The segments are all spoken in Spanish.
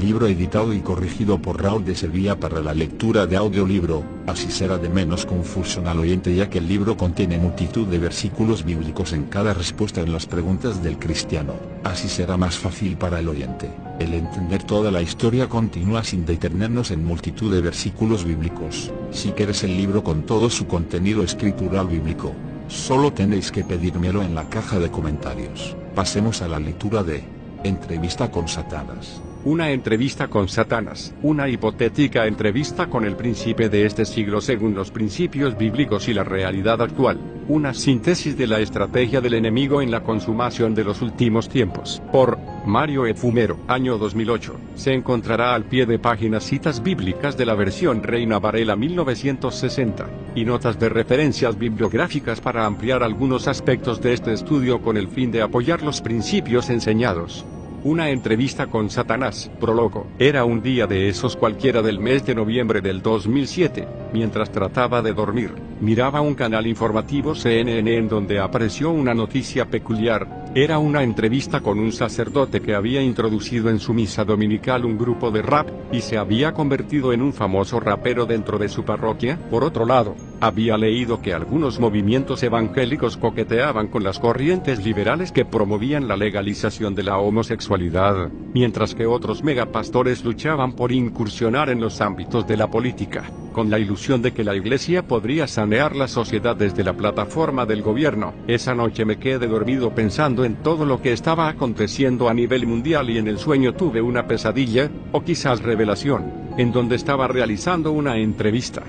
libro editado y corregido por Raúl de Sevilla para la lectura de audiolibro. Así será de menos confusión al oyente, ya que el libro contiene multitud de versículos bíblicos en cada respuesta en las preguntas del cristiano. Así será más fácil para el oyente el entender toda la historia continua sin detenernos en multitud de versículos bíblicos. Si quieres el libro con todo su contenido escritural bíblico, solo tenéis que pedírmelo en la caja de comentarios. Pasemos a la lectura de Entrevista con Satanás. Una entrevista con Satanás, una hipotética entrevista con el príncipe de este siglo según los principios bíblicos y la realidad actual, una síntesis de la estrategia del enemigo en la consumación de los últimos tiempos, por Mario Efumero, año 2008, se encontrará al pie de página citas bíblicas de la versión Reina Varela 1960, y notas de referencias bibliográficas para ampliar algunos aspectos de este estudio con el fin de apoyar los principios enseñados. Una entrevista con Satanás, prólogo. Era un día de esos cualquiera del mes de noviembre del 2007, mientras trataba de dormir, miraba un canal informativo CNN en donde apareció una noticia peculiar. Era una entrevista con un sacerdote que había introducido en su misa dominical un grupo de rap, y se había convertido en un famoso rapero dentro de su parroquia. Por otro lado, había leído que algunos movimientos evangélicos coqueteaban con las corrientes liberales que promovían la legalización de la homosexualidad, mientras que otros megapastores luchaban por incursionar en los ámbitos de la política, con la ilusión de que la iglesia podría sanear la sociedad desde la plataforma del gobierno. Esa noche me quedé dormido pensando en todo lo que estaba aconteciendo a nivel mundial, y en el sueño tuve una pesadilla, o quizás revelación, en donde estaba realizando una entrevista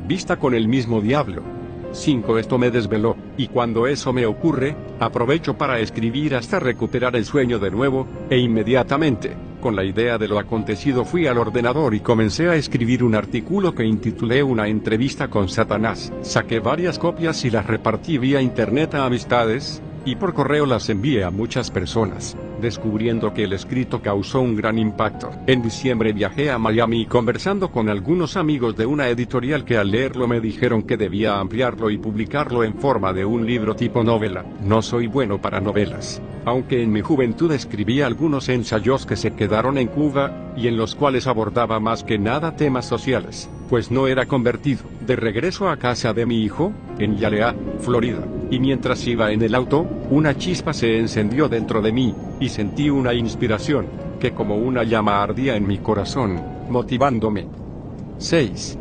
vista con el mismo diablo. 5. Esto me desveló, y cuando eso me ocurre, aprovecho para escribir hasta recuperar el sueño de nuevo, e inmediatamente, con la idea de lo acontecido, fui al ordenador y comencé a escribir un artículo que intitulé Una entrevista con Satanás. Saqué varias copias y las repartí vía internet a amistades, y por correo las envié a muchas personas, descubriendo que el escrito causó un gran impacto. En diciembre viajé a Miami y conversando con algunos amigos de una editorial que al leerlo me dijeron que debía ampliarlo y publicarlo en forma de un libro tipo novela. No soy bueno para novelas, aunque en mi juventud escribí algunos ensayos que se quedaron en Cuba, y en los cuales abordaba más que nada temas sociales, pues no era convertido. De regreso a casa de mi hijo, en Hialeah, Florida, y mientras iba en el auto, una chispa se encendió dentro de mí, y sentí una inspiración, que como una llama ardía en mi corazón, motivándome. 6.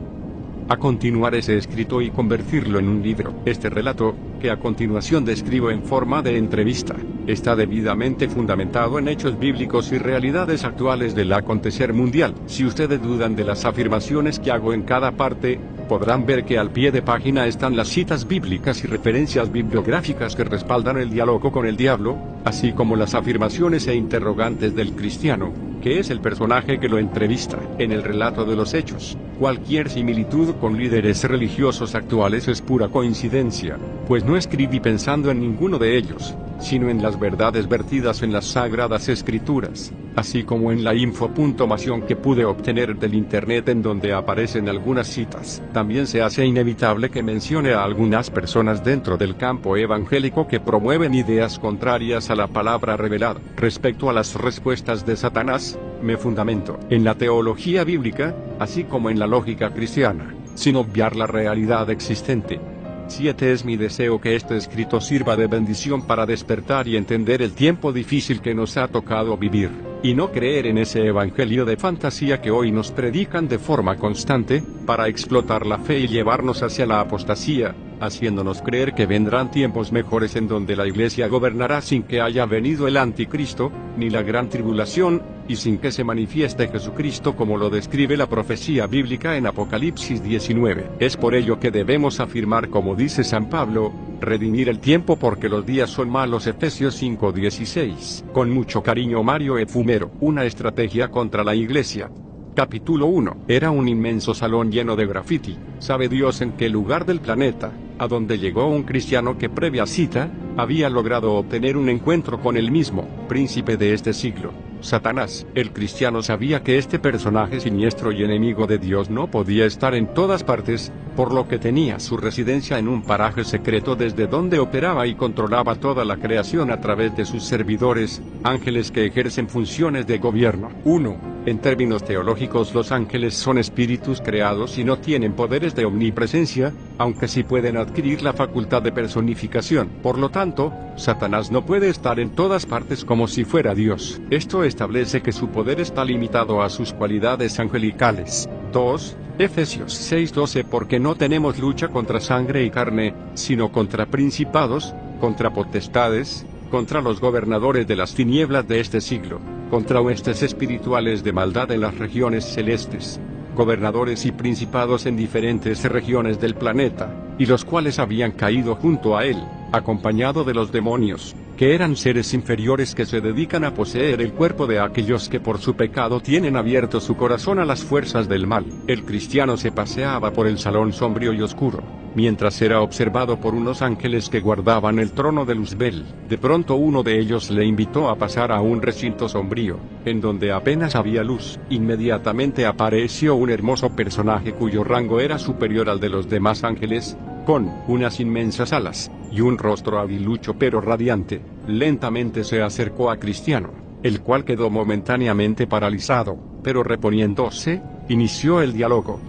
A continuar ese escrito y convertirlo en un libro. Este relato, que a continuación describo en forma de entrevista, está debidamente fundamentado en hechos bíblicos y realidades actuales del acontecer mundial. Si ustedes dudan de las afirmaciones que hago en cada parte, podrán ver que al pie de página están las citas bíblicas y referencias bibliográficas que respaldan el diálogo con el diablo, así como las afirmaciones e interrogantes del cristiano, que es el personaje que lo entrevista, en el relato de los hechos. Cualquier similitud con líderes religiosos actuales es pura coincidencia, pues no escribí pensando en ninguno de ellos, sino en las verdades vertidas en las Sagradas Escrituras, así como en la información que pude obtener del internet en donde aparecen algunas citas. También se hace inevitable que mencione a algunas personas dentro del campo evangélico que promueven ideas contrarias a la palabra revelada. Respecto a las respuestas de Satanás, me fundamento en la teología bíblica, así como en la lógica cristiana, sin obviar la realidad existente. 7. Es mi deseo que este escrito sirva de bendición para despertar y entender el tiempo difícil que nos ha tocado vivir, y no creer en ese evangelio de fantasía que hoy nos predican de forma constante, para explotar la fe y llevarnos hacia la apostasía, haciéndonos creer que vendrán tiempos mejores en donde la iglesia gobernará sin que haya venido el anticristo, ni la gran tribulación, y sin que se manifieste Jesucristo como lo describe la profecía bíblica en Apocalipsis 19. Es por ello que debemos afirmar, como dice San Pablo, redimir el tiempo porque los días son malos. Efesios 5:16. Con mucho cariño, Mario Efumero. Una estrategia contra la iglesia. Capítulo 1. Era un inmenso salón lleno de graffiti. ¿Sabe Dios en qué lugar del planeta, a donde llegó un cristiano que previa cita, había logrado obtener un encuentro con el mismo príncipe de este siglo? Satanás. El cristiano sabía que este personaje siniestro y enemigo de Dios no podía estar en todas partes, por lo que tenía su residencia en un paraje secreto desde donde operaba y controlaba toda la creación a través de sus servidores, ángeles que ejercen funciones de gobierno. 1. En términos teológicos, los ángeles son espíritus creados y no tienen poderes de omnipresencia, aunque sí pueden adquirir la facultad de personificación. Por lo tanto, Satanás no puede estar en todas partes como si fuera Dios. Esto establece que su poder está limitado a sus cualidades angelicales. 2. Efesios 6:12 Porque no tenemos lucha contra sangre y carne, sino contra principados, contra potestades, contra los gobernadores de las tinieblas de este siglo, contra huestes espirituales de maldad en las regiones celestes, gobernadores y principados en diferentes regiones del planeta, y los cuales habían caído junto a él, acompañado de los demonios, que eran seres inferiores que se dedican a poseer el cuerpo de aquellos que por su pecado tienen abierto su corazón a las fuerzas del mal. El cristiano se paseaba por el salón sombrío y oscuro, mientras era observado por unos ángeles que guardaban el trono de Luzbel. De pronto uno de ellos le invitó a pasar a un recinto sombrío, en donde apenas había luz. Inmediatamente apareció un hermoso personaje cuyo rango era superior al de los demás ángeles, con unas inmensas alas, y un rostro aguilucho pero radiante. Lentamente se acercó a Cristiano, el cual quedó momentáneamente paralizado, pero reponiéndose, inició el diálogo.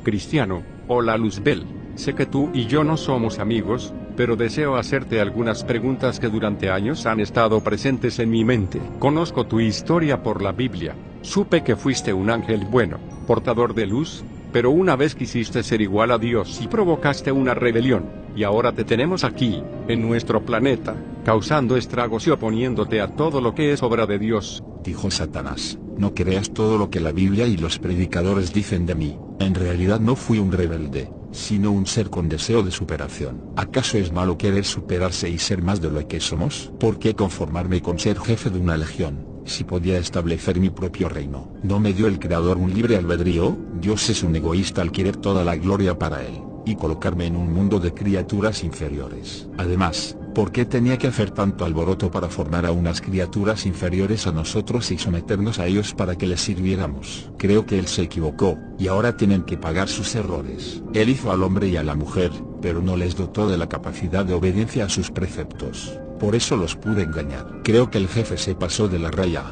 Cristiano: hola Luzbel, sé que tú y yo no somos amigos, pero deseo hacerte algunas preguntas que durante años han estado presentes en mi mente. Conozco tu historia por la Biblia, supe que fuiste un ángel bueno, portador de luz, pero una vez quisiste ser igual a Dios y provocaste una rebelión, y ahora te tenemos aquí, en nuestro planeta, causando estragos y oponiéndote a todo lo que es obra de Dios. Dijo Satanás: no creas todo lo que la Biblia y los predicadores dicen de mí. En realidad no fui un rebelde, sino un ser con deseo de superación. ¿Acaso es malo querer superarse y ser más de lo que somos? ¿Por qué conformarme con ser jefe de una legión, si podía establecer mi propio reino? ¿No me dio el Creador un libre albedrío? Dios es un egoísta al querer toda la gloria para él, y colocarme en un mundo de criaturas inferiores. Además, ¿por qué tenía que hacer tanto alboroto para formar a unas criaturas inferiores a nosotros y someternos a ellos para que les sirviéramos? Creo que él se equivocó, y ahora tienen que pagar sus errores. Él hizo al hombre y a la mujer, pero no les dotó de la capacidad de obediencia a sus preceptos. Por eso los pude engañar. Creo que el jefe se pasó de la raya,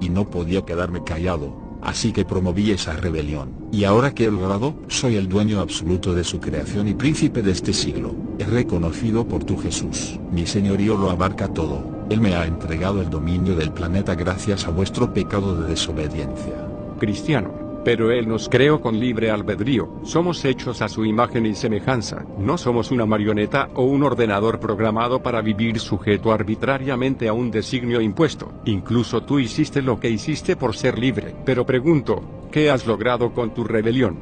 y no podía quedarme callado. Así que promoví esa rebelión. Y ahora que he logrado, soy el dueño absoluto de su creación y príncipe de este siglo. Es reconocido por tu Jesús. Mi señorío lo abarca todo. Él me ha entregado el dominio del planeta gracias a vuestro pecado de desobediencia. Cristiano: pero Él nos creó con libre albedrío, somos hechos a su imagen y semejanza, no somos una marioneta o un ordenador programado para vivir sujeto arbitrariamente a un designio impuesto. Incluso tú hiciste lo que hiciste por ser libre. Pero pregunto, ¿qué has logrado con tu rebelión?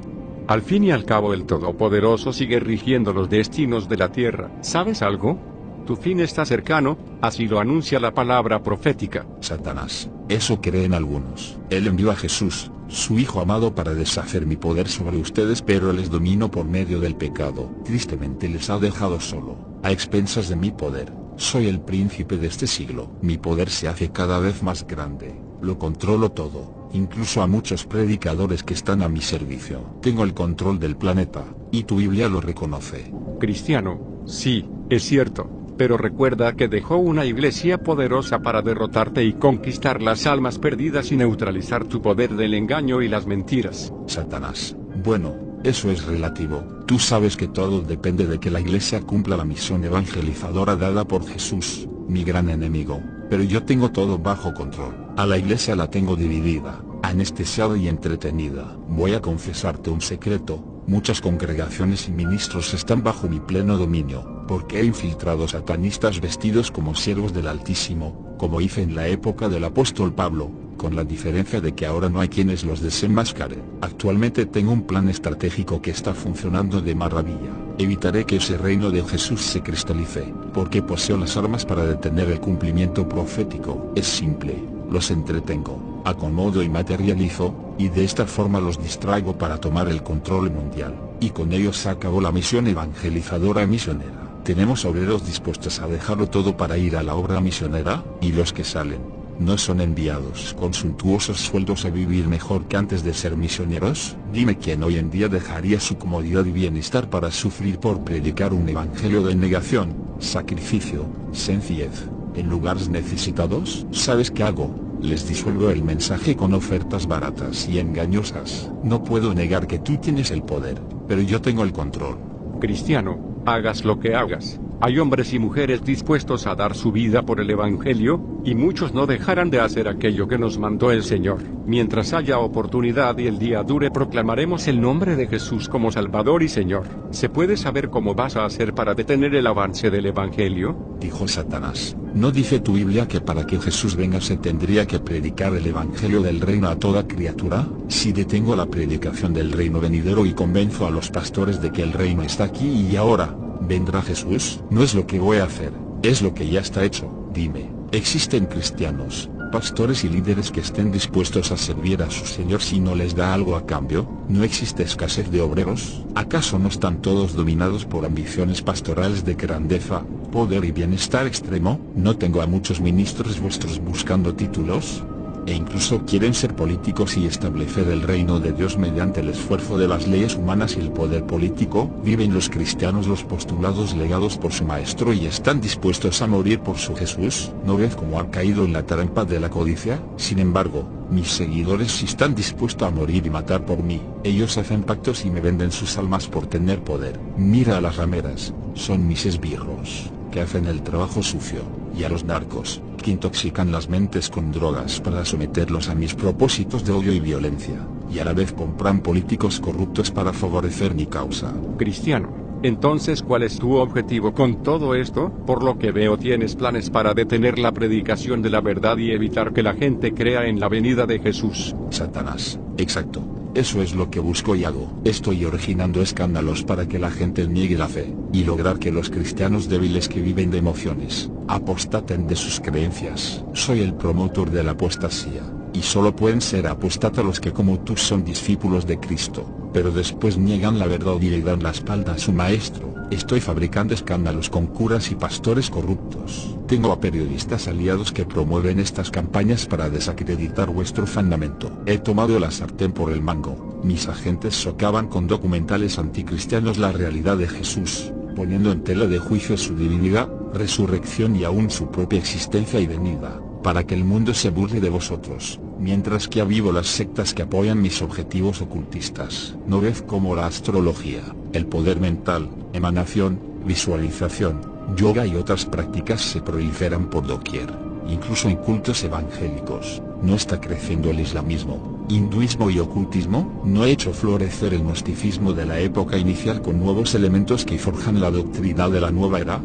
Al fin y al cabo el Todopoderoso sigue rigiendo los destinos de la tierra. ¿Sabes algo? Tu fin está cercano, así lo anuncia la palabra profética. Satanás: eso creen algunos. Él envió a Jesús, su Hijo amado, para deshacer mi poder sobre ustedes, pero les domino por medio del pecado. Tristemente les ha dejado solo, a expensas de mi poder. Soy el príncipe de este siglo. Mi poder se hace cada vez más grande. Lo controlo todo, incluso a muchos predicadores que están a mi servicio. Tengo el control del planeta, y tu Biblia lo reconoce. Cristiano: sí, es cierto. Pero recuerda que dejó una iglesia poderosa para derrotarte y conquistar las almas perdidas y neutralizar tu poder del engaño y las mentiras. Satanás: bueno, eso es relativo. Tú sabes que todo depende de que la iglesia cumpla la misión evangelizadora dada por Jesús, mi gran enemigo. Pero yo tengo todo bajo control. A la iglesia la tengo dividida, anestesiada y entretenida. Voy a confesarte un secreto. Muchas congregaciones y ministros están bajo mi pleno dominio, porque he infiltrado satanistas vestidos como siervos del Altísimo, como hice en la época del apóstol Pablo, con la diferencia de que ahora no hay quienes los desenmascaren. Actualmente tengo un plan estratégico que está funcionando de maravilla. Evitaré que ese reino de Jesús se cristalice, porque poseo las armas para detener el cumplimiento profético. Es simple: los entretengo, acomodo y materializo, y de esta forma los distraigo para tomar el control mundial, y con ello se acabó la misión evangelizadora misionera. Tenemos obreros dispuestos a dejarlo todo para ir a la obra misionera, y los que salen, ¿No son enviados con suntuosos sueldos a vivir mejor que antes de ser misioneros? Dime quién hoy en día dejaría su comodidad y bienestar para sufrir por predicar un evangelio de negación, sacrificio, sencillez, en lugares necesitados. ¿Sabes qué hago? Les disuelvo el mensaje con ofertas baratas y engañosas. No puedo negar que tú tienes el poder, pero yo tengo el control. Cristiano, hagas lo que hagas, hay hombres y mujeres dispuestos a dar su vida por el Evangelio, y muchos no dejarán de hacer aquello que nos mandó el Señor. Mientras haya oportunidad y el día dure, proclamaremos el nombre de Jesús como Salvador y Señor. ¿Se puede saber cómo vas a hacer para detener el avance del Evangelio? Dijo Satanás. ¿No dice tu Biblia que para que Jesús venga se tendría que predicar el Evangelio del reino a toda criatura? Si detengo la predicación del reino venidero y convenzo a los pastores de que el reino está aquí y ahora, ¿vendrá Jesús? No es lo que voy a hacer, es lo que ya está hecho. Dime, ¿existen cristianos, pastores y líderes que estén dispuestos a servir a su Señor si no les da algo a cambio? ¿No existe escasez de obreros? ¿Acaso no están todos dominados por ambiciones pastorales de grandeza, poder y bienestar extremo? ¿No tengo a muchos ministros vuestros buscando títulos? E incluso quieren ser políticos y establecer el reino de Dios mediante el esfuerzo de las leyes humanas y el poder político. ¿Viven los cristianos los postulados legados por su maestro y están dispuestos a morir por su Jesús? ¿No ves cómo han caído en la trampa de la codicia? Sin embargo, mis seguidores sí están dispuestos a morir y matar por mí. Ellos hacen pactos y me venden sus almas por tener poder. Mira a las rameras, son mis esbirros, que hacen el trabajo sucio, y a los narcos, que intoxican las mentes con drogas para someterlos a mis propósitos de odio y violencia, y a la vez compran políticos corruptos para favorecer mi causa. Cristiano, entonces, ¿cuál es tu objetivo con todo esto? Por lo que veo, tienes planes para detener la predicación de la verdad y evitar que la gente crea en la venida de Jesús. Satanás, exacto. Eso es lo que busco y hago. Estoy originando escándalos para que la gente niegue la fe, y lograr que los cristianos débiles que viven de emociones, apostaten de sus creencias. Soy el promotor de la apostasía, y solo pueden ser apóstatas los que como tú son discípulos de Cristo, pero después niegan la verdad y le dan la espalda a su maestro. Estoy fabricando escándalos con curas y pastores corruptos. Tengo a periodistas aliados que promueven estas campañas para desacreditar vuestro fundamento. He tomado la sartén por el mango. Mis agentes socavan con documentales anticristianos la realidad de Jesús, poniendo en tela de juicio su divinidad, resurrección y aún su propia existencia y venida, para que el mundo se burle de vosotros, mientras que avivo las sectas que apoyan mis objetivos ocultistas. ¿No ves cómo la astrología, el poder mental, emanación, visualización, yoga y otras prácticas se proliferan por doquier, incluso en cultos evangélicos? ¿No está creciendo el islamismo, hinduismo y ocultismo? ¿No ha hecho florecer el gnosticismo de la época inicial con nuevos elementos que forjan la doctrina de la nueva era,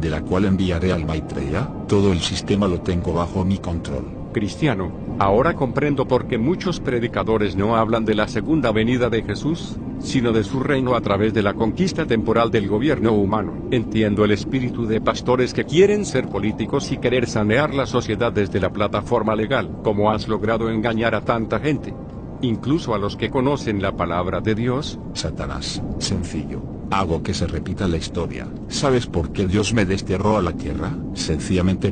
de la cual enviaré al Maitreya? Todo el sistema lo tengo bajo mi control. Cristiano, ahora comprendo por qué muchos predicadores no hablan de la segunda venida de Jesús, sino de su reino a través de la conquista temporal del gobierno humano. Entiendo el espíritu de pastores que quieren ser políticos y querer sanear la sociedad desde la plataforma legal. ¿Cómo has logrado engañar a tanta gente, incluso a los que conocen la palabra de Dios? Satanás, sencillo. Hago que se repita la historia. ¿Sabes por qué Dios me desterró a la tierra? Sencillamente